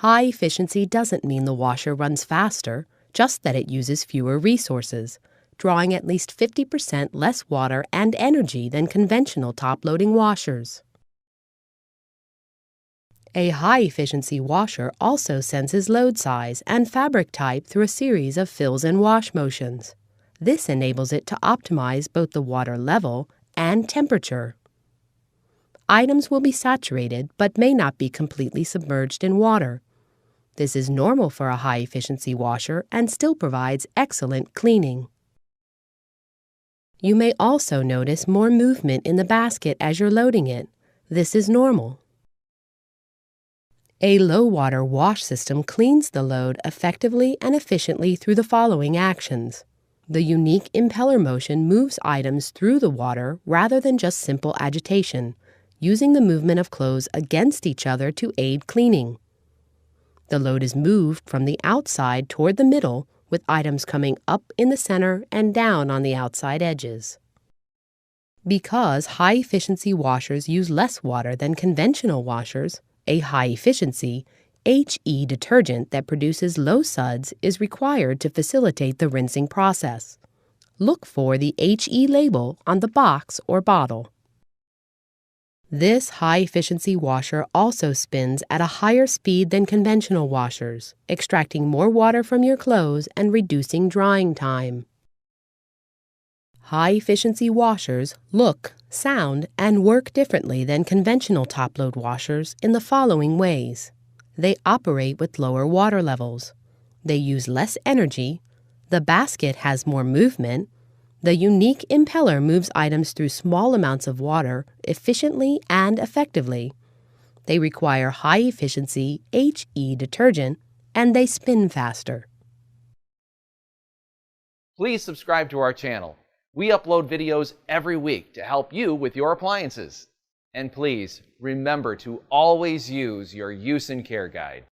High efficiency doesn't mean the washer runs faster, just that it uses fewer resources, drawing at least 50% less water and energy than conventional top-loading washers. A high-efficiency washer also senses load size and fabric type through a series of fills and wash motions. This enables it to optimize both the water level and temperature. Items will be saturated but may not be completely submerged in water. This is normal for a high-efficiency washer and still provides excellent cleaning. You may also notice more movement in the basket as you're loading it. This is normal. A low-water wash system cleans the load effectively and efficiently through the following actions. The unique impeller motion moves items through the water rather than just simple agitation, using the movement of clothes against each other to aid cleaning. The load is moved from the outside toward the middle, with items coming up in the center and down on the outside edges. Because high-efficiency washers use less water than conventional washers, a high-efficiency HE detergent that produces low suds is required to facilitate the rinsing process. Look for the HE label on the box or bottle. This high-efficiency washer also spins at a higher speed than conventional washers, extracting more water from your clothes and reducing drying time. High-efficiency washers look, sound, and work differently than conventional top-load washers in the following ways. They operate with lower water levels. They use less energy. The basket has more movement. The unique impeller moves items through small amounts of water efficiently and effectively. They require high-efficiency HE detergent, and they spin faster. Please subscribe to our channel. We upload videos every week to help you with your appliances. And please remember to always use your use and care guide.